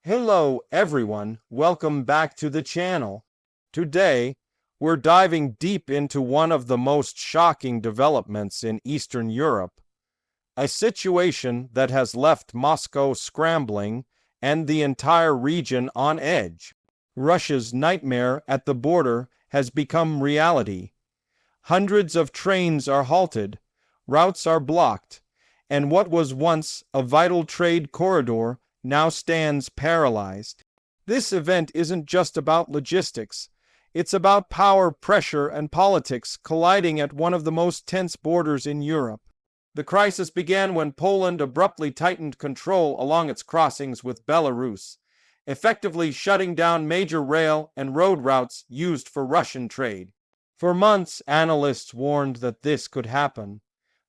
Hello everyone, welcome back to the channel. Today, we're diving deep into one of the most shocking developments in Eastern Europe, a situation that has left Moscow scrambling and the entire region on edge. Russia's nightmare at the border has become reality. Hundreds of trains are halted, routes are blocked, and what was once a vital trade corridor now stands paralyzed. This event isn't just about logistics. It's about power, pressure, and politics colliding at one of the most tense borders in Europe. The crisis began when Poland abruptly tightened control along its crossings with Belarus, effectively shutting down major rail and road routes used for Russian trade. For months, analysts warned that this could happen,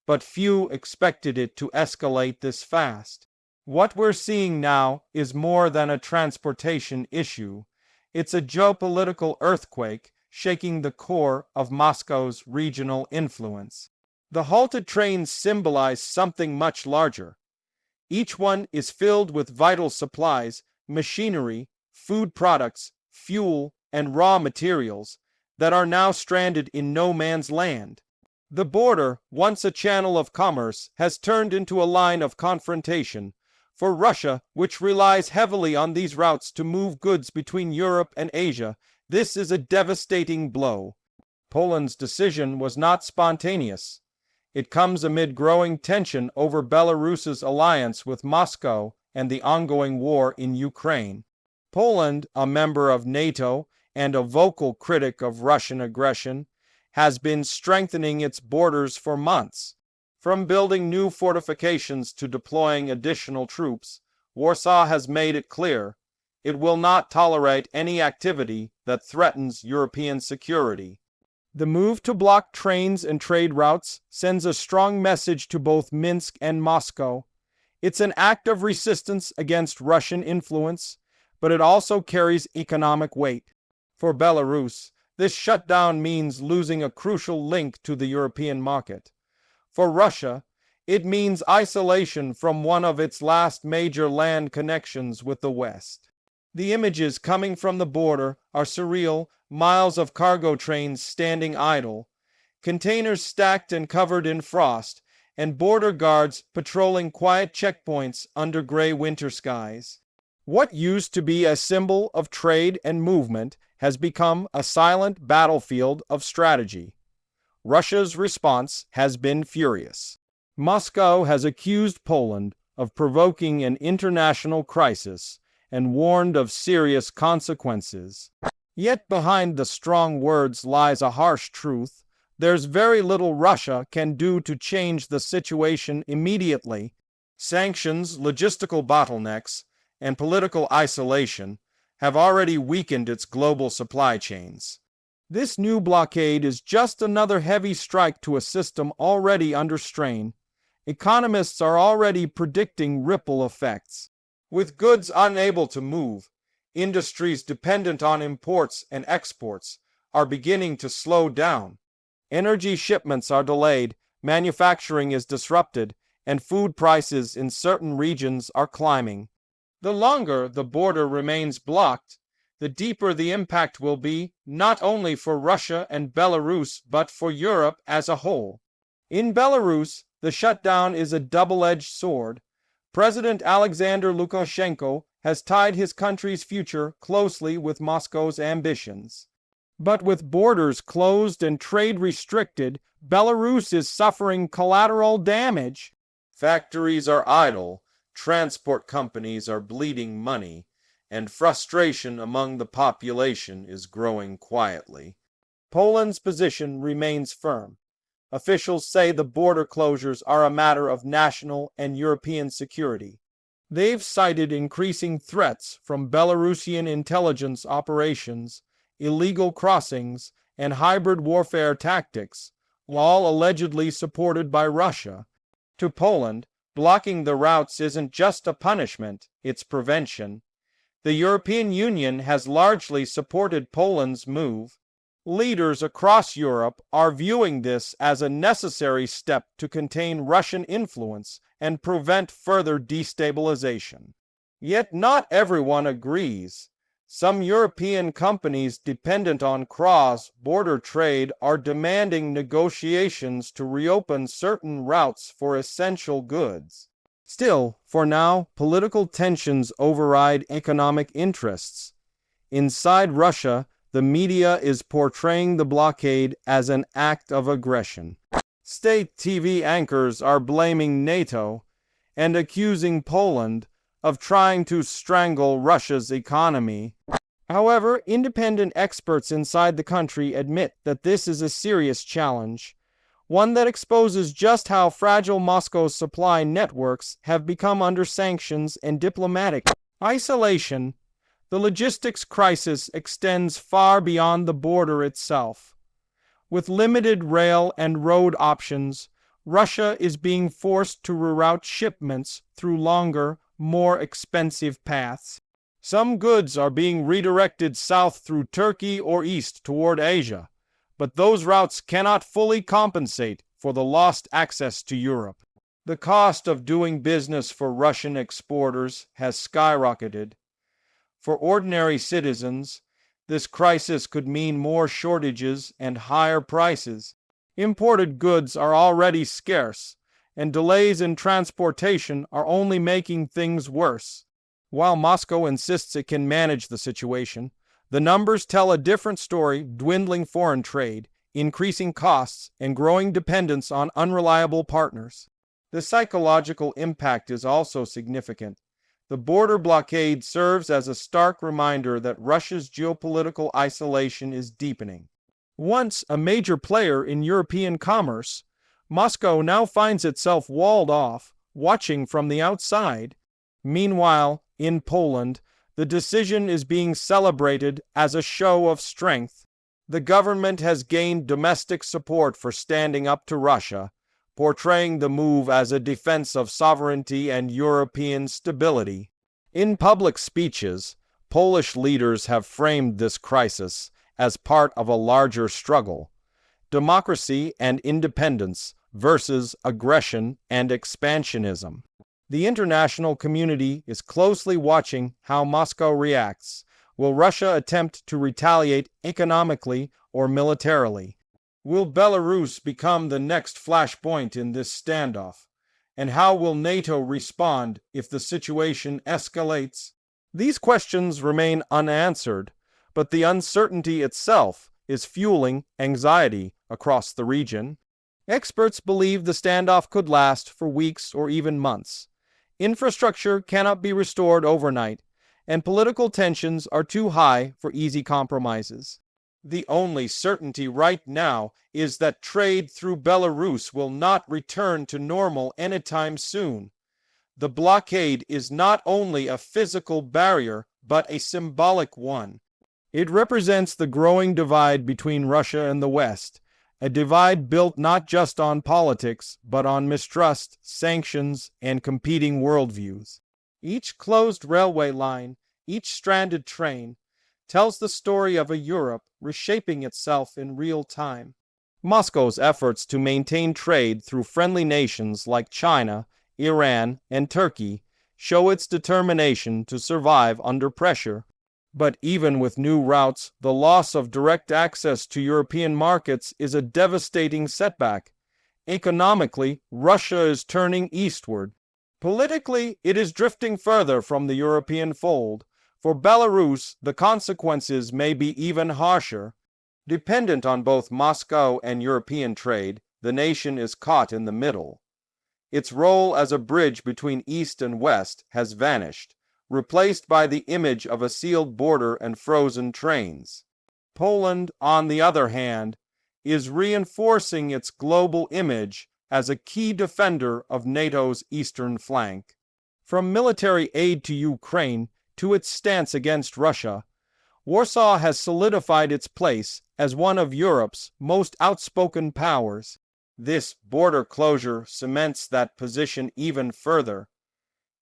but few expected it to escalate this fast. What we're seeing now is more than a transportation issue. It's a geopolitical earthquake shaking the core of Moscow's regional influence. The halted trains symbolize something much larger. Each one is filled with vital supplies, machinery, food products, fuel, and raw materials that are now stranded in no man's land. The border, once a channel of commerce, has turned into a line of confrontation. For Russia, which relies heavily on these routes to move goods between Europe and Asia, this is a devastating blow. Poland's decision was not spontaneous. It comes amid growing tension over Belarus's alliance with Moscow and the ongoing war in Ukraine. Poland, a member of NATO and a vocal critic of Russian aggression, has been strengthening its borders for months. From building new fortifications to deploying additional troops, Warsaw has made it clear it will not tolerate any activity that threatens European security. The move to block trains and trade routes sends a strong message to both Minsk and Moscow. It's an act of resistance against Russian influence, but it also carries economic weight. For Belarus, this shutdown means losing a crucial link to the European market. For Russia, it means isolation from one of its last major land connections with the West. The images coming from the border are surreal: miles of cargo trains standing idle, containers stacked and covered in frost, and border guards patrolling quiet checkpoints under gray winter skies. What used to be a symbol of trade and movement has become a silent battlefield of strategy. Russia's response has been furious. Moscow has accused Poland of provoking an international crisis and warned of serious consequences. Yet behind the strong words lies a harsh truth. There's very little Russia can do to change the situation immediately. Sanctions, logistical bottlenecks, and political isolation have already weakened its global supply chains. This new blockade is just another heavy strike to a system already under strain. Economists are already predicting ripple effects. With goods unable to move, industries dependent on imports and exports are beginning to slow down. Energy shipments are delayed, manufacturing is disrupted, and food prices in certain regions are climbing. The longer the border remains blocked, the deeper the impact will be, not only for Russia and Belarus, but for Europe as a whole. In Belarus, the shutdown is a double-edged sword. President Alexander Lukashenko has tied his country's future closely with Moscow's ambitions. But with borders closed and trade restricted, Belarus is suffering collateral damage. Factories are idle, transport companies are bleeding money, and frustration among the population is growing quietly. Poland's position remains firm. Officials say the border closures are a matter of national and European security. They've cited increasing threats from Belarusian intelligence operations, illegal crossings, and hybrid warfare tactics, all allegedly supported by Russia. To Poland, blocking the routes isn't just a punishment, it's prevention. The European Union has largely supported Poland's move. Leaders across Europe are viewing this as a necessary step to contain Russian influence and prevent further destabilization. Yet not everyone agrees. Some European companies dependent on cross-border trade are demanding negotiations to reopen certain routes for essential goods. Still, for now, political tensions override economic interests. Inside Russia, the media is portraying the blockade as an act of aggression. State TV anchors are blaming NATO and accusing Poland of trying to strangle Russia's economy. However, independent experts inside the country admit that this is a serious challenge, one that exposes just how fragile Moscow's supply networks have become under sanctions and diplomatic isolation. The logistics crisis extends far beyond the border itself. With limited rail and road options, Russia is being forced to reroute shipments through longer, more expensive paths. Some goods are being redirected south through Turkey or east toward Asia, but those routes cannot fully compensate for the lost access to Europe. The cost of doing business for Russian exporters has skyrocketed. For ordinary citizens, this crisis could mean more shortages and higher prices. Imported goods are already scarce, and delays in transportation are only making things worse. While Moscow insists it can manage the situation, the numbers tell a different story: dwindling foreign trade, increasing costs, and growing dependence on unreliable partners. The psychological impact is also significant. The border blockade serves as a stark reminder that Russia's geopolitical isolation is deepening. Once a major player in European commerce, Moscow now finds itself walled off, watching from the outside. Meanwhile, in Poland, the decision is being celebrated as a show of strength. The government has gained domestic support for standing up to Russia, portraying the move as a defense of sovereignty and European stability. In public speeches, Polish leaders have framed this crisis as part of a larger struggle: democracy and independence versus aggression and expansionism. The international community is closely watching how Moscow reacts. Will Russia attempt to retaliate economically or militarily? Will Belarus become the next flashpoint in this standoff? And how will NATO respond if the situation escalates? These questions remain unanswered, but the uncertainty itself is fueling anxiety across the region. Experts believe the standoff could last for weeks or even months. Infrastructure cannot be restored overnight, and political tensions are too high for easy compromises. The only certainty right now is that trade through Belarus will not return to normal anytime soon. The blockade is not only a physical barrier, but a symbolic one. It represents the growing divide between Russia and the West, a divide built not just on politics, but on mistrust, sanctions, and competing worldviews. Each closed railway line, each stranded train, tells the story of a Europe reshaping itself in real time. Moscow's efforts to maintain trade through friendly nations like China, Iran, and Turkey show its determination to survive under pressure. But even with new routes, the loss of direct access to European markets is a devastating setback. Economically, Russia is turning eastward. Politically, it is drifting further from the European fold. For Belarus, the consequences may be even harsher. Dependent on both Moscow and European trade, the nation is caught in the middle. Its role as a bridge between East and West has vanished, replaced by the image of a sealed border and frozen trains. Poland, on the other hand, is reinforcing its global image as a key defender of NATO's eastern flank. From military aid to Ukraine to its stance against Russia, Warsaw has solidified its place as one of Europe's most outspoken powers. This border closure cements that position even further.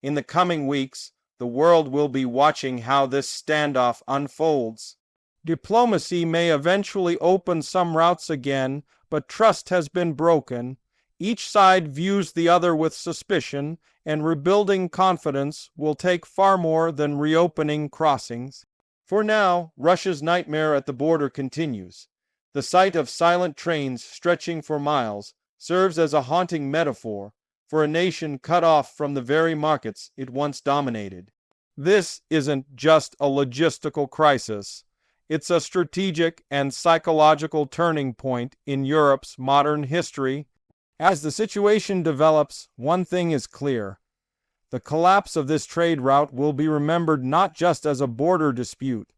In the coming weeks, the world will be watching how this standoff unfolds. Diplomacy may eventually open some routes again, but trust has been broken. Each side views the other with suspicion, and rebuilding confidence will take far more than reopening crossings. For now, Russia's nightmare at the border continues. The sight of silent trains stretching for miles serves as a haunting metaphor for a nation cut off from the very markets it once dominated. This isn't just a logistical crisis. It's a strategic and psychological turning point in Europe's modern history. As the situation develops, one thing is clear. The collapse of this trade route will be remembered not just as a border dispute,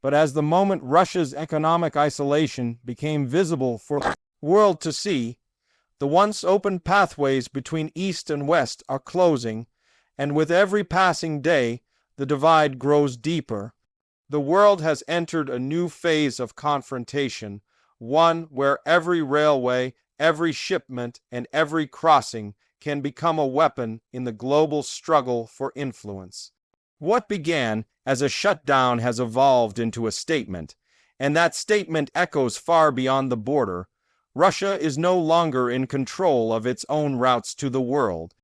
but as the moment Russia's economic isolation became visible for the world to see. The once open pathways between East and West are closing, and with every passing day, the divide grows deeper. The world has entered a new phase of confrontation, one where every railway, every shipment, and every crossing can become a weapon in the global struggle for influence. What began as a shutdown has evolved into a statement, and that statement echoes far beyond the border. Russia is no longer in control of its own routes to the world.